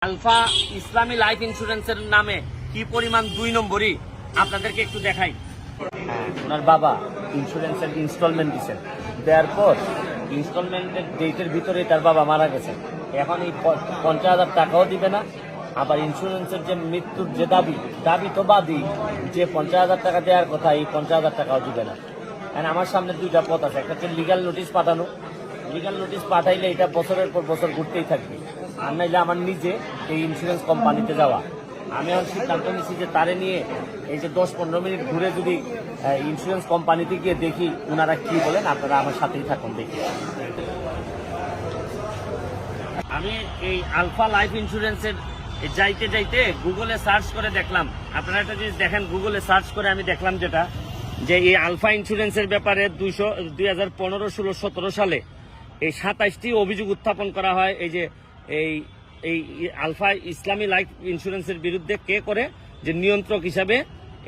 Alpha ইসলামী life ইন্স্যুরেন্সের নামে কি পরিমাণ 2 নম্বরই আপনাদেরকে একটু দেখাই। ওনার বাবা ইন্স্যুরেন্সের ইনস্টলমেন্ট দিচ্ছেন, দেওয়ার পর ইনস্টলমেন্টের ডেটের ভিতরে তার বাবা মারা গেছেন। এখন এই 50,000 টাকাও দিবে না, আবার ইন্স্যুরেন্সের যে মৃত্যুর যে দাবি তো বাদই, যে 50,000 টাকা দেওয়ার কথা এই 50,000 টাকাও দিবে না। আমার সামনে দুইটা পথ আছে, একটা হচ্ছে লিগাল নোটিশ পাঠানো। লিগাল নোটিশ পাঠাইলে এটা বছরের পর বছর ঘুরতেই থাকবে, আর নাইলে আমার নিজে এই ইন্স্যুরেন্স কোম্পানিতে যাওয়া। আমি এখন সিদ্ধান্ত নিচ্ছি যে তারে নিয়ে এই যে 10-15 মিনিট ঘুরে যদি ইন্স্যুরেন্স কোম্পানিতে গিয়ে দেখি ওনারা কি বলেন, আপনারা আমার সাথেই থাকুন দেখি। আমি এই আলফা লাইফ ইন্স্যুরেন্সের যাইতে যাইতে গুগলে সার্চ করে দেখলাম, আপনারা একটা জিনিস দেখেন, গুগলে সার্চ করে আমি দেখলাম যেটা যে এই আলফা ইন্স্যুরেন্সের ব্যাপারে 2015-16-17 সালে এই 27টি অভিযোগ উত্থাপন করা হয়। এই যে এই আলফা ইসলামী লাইফ ইন্স্যুরেন্সের বিরুদ্ধে কে করে যে নিয়ন্ত্রক হিসাবে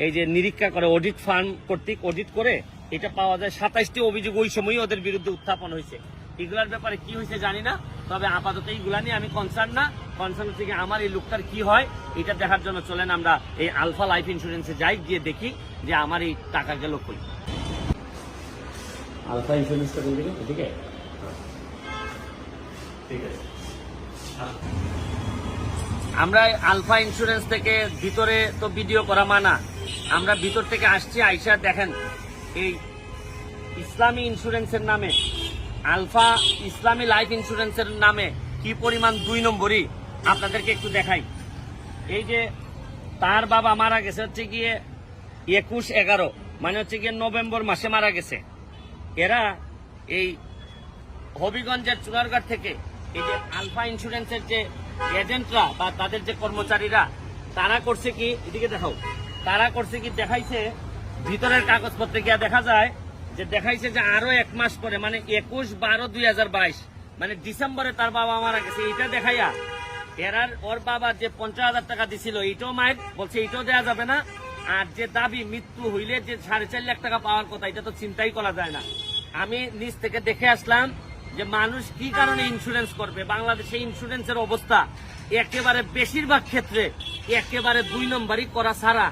এই যে নিরীক্ষা করে, অডিট ফার্ম কর্তৃক অডিট করে এটা পাওয়া যায়। 27টি অভিযোগ ওই সময়ই ওদের বিরুদ্ধে উত্থাপন হয়েছে। এগুলার ব্যাপারে কি হয়েছে জানি না, তবে আপাতত এইগুলা নিয়ে আমি কনসার্ন না। কনসার্ন হচ্ছে কি আমার এই লোকটার কি হয় এটা দেখার জন্য চলেন আমরা এই আলফা লাইফ ইন্স্যুরেন্সে যাই, গিয়ে দেখি যে আমার এই টাকা গেল কই। আলফা ইন্স্যুরেন্সটা কোন দিকে? এদিকে? ঠিক আছে। আমরা আলফা ইন্স্যুরেন্স থেকে ভিতরে তো ভিডিও করা মানা, আমরা ভিতর থেকে আসছি, আইসা দেখেন এই ইসলামী ইন্স্যুরেন্সের নামে, আলফা ইসলামী লাইফ ইন্স্যুরেন্সের নামে কি পরিমাণ 2 নম্বরই আপনাদেরকে একটু দেখাই। এই যে তার বাবা মারা গেছে হচ্ছে গিয়ে 21/11, মানে হচ্ছে গিয়ে নভেম্বর মাসে মারা গেছে। এরা এই হবিগঞ্জের চুনারঘাট থেকে এই যে আলফা ইন্স্যুরেন্সের যে এজেন্টরা বা তাদের যে কর্মচারীরা, তারা করছে কি, এদিকে দেখাও, তারা করছে কি দেখাইছে ভিতরের কাগজপত্রে গিয়ে দেখা যায় যে দেখাইছে যে আরো 1 মাস পরে, মানে 21/12/2022, মানে ডিসেম্বরে তার বাবা মারা গেছে। এইটা দেখাইয়া এরার ওর বাবা যে 50,000 টাকা দিছিল এইটাও মায়ের বলছে এইটাও দেওয়া যাবে না। আর যে দাবি মৃত্যু হইলে যে 4.5 লাখ টাকা পাওয়ার কথা, এটা তো চিন্তাই করা যায় না। আমি নিজ থেকে দেখে আসলাম যে মানুষ কি কারণে ইন্স্যুরেন্স করবে। বাংলাদেশে ইন্স্যুরেন্সের অবস্থা একেবারে বেশিরভাগ ক্ষেত্রে একেবারে 2 নম্বরই করা ছাড়া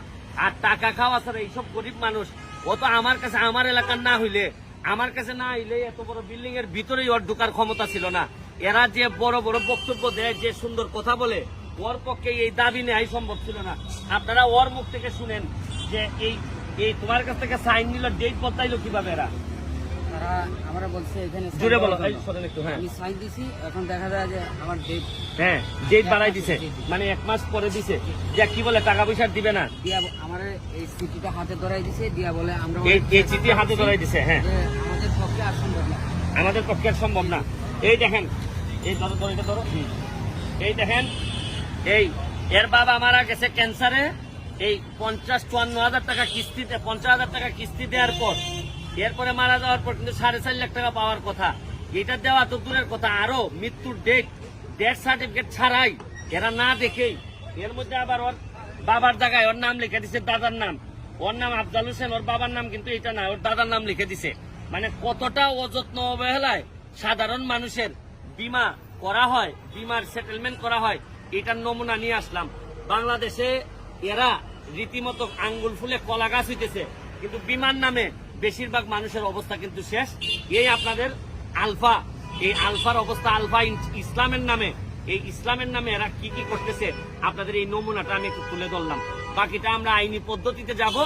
আর টাকা খাওয়া ছাড়া। এইসব গরিব মানুষ ও তো আমার কাছে, আমার এলাকার না হইলে, আমার কাছে না হইলে এত বড় বিল্ডিং এর ভিতরেই ওর ঢোকার ক্ষমতা ছিল না। এরা যে বড় বড় বক্তব্য দেয়, যে সুন্দর কথা বলে, ওর পক্ষে এই দাবি নেওয়াই সম্ভব ছিল না। আপনারা ওর মুখ থেকে শুনেন যে এই তোমার কাছ থেকে সাইন নিল, ডেট বদলাইলো কিভাবে এরা? আমরা বলছে এখানে জুড়ে বলো, একটু। হ্যাঁ, আমি সাইন দিছি, এখন দেখা যায় যে আমার ডেট, হ্যাঁ ডেট বাড়াই দিছে, মানে 1 মাস পরে দিছে। যে কি বলে টাকা পয়সা দিবে না, দিয়া আমার এই চিঠিটা হাতে ধরাই দিছে, দিয়া বলে আমরা এই চিঠি হাতে ধরাই দিছে। হ্যাঁ, আমাদের পক্ষে আর সম্ভব না, আমাদের পক্ষে আর সম্ভব না। এই দেখেন, এই ধরো ধরো, এটা ধরো, এই দেখেন, এই এর বাবা মারা গেছে ক্যান্সারে। এই 50-54 টাকা কিস্তিতে, 50,000 টাকা কিস্তি দেওয়ার পর, এরপরে মারা যাওয়ার পর কিন্তু 4.5 লাখ টাকা পাওয়ার কথা। এটা দেওয়া তো দূরের কথা, আরো মৃত্যুর ডেট সার্টিফিকেট ছাড়াই এরা না দেখেই এর মধ্যে আবার ওর বাবার জায়গায় ওর নাম লিখে দিছে, দাদার নাম। ওর নাম আফজাল হোসেন, ওর বাবার নাম কিন্তু এটা না, ওর দাদার নাম লিখে দিছে। মানে কতটা অযত্ন অবহেলায় সাধারণ মানুষের বীমা করা হয়, বীমার সেটেলমেন্ট করা হয়, এটার নমুনা নিয়ে আসলাম। বাংলাদেশে এরা রীতিমতো আঙ্গুল ফুলে কলা গাছ হইতেছে, কিন্তু বীমার নামে বেশিরভাগ মানুষের অবস্থা কিন্তু শেষ। এই আপনাদের আলফা, এই আলফার অবস্থা, আলফা ইসলামের নামে, এই ইসলামের নামে এরা কি কি করতেছে আপনাদের এই নমুনাটা আমি একটু তুলে ধরলাম। বাকিটা আমরা আইনি পদ্ধতিতে যাব।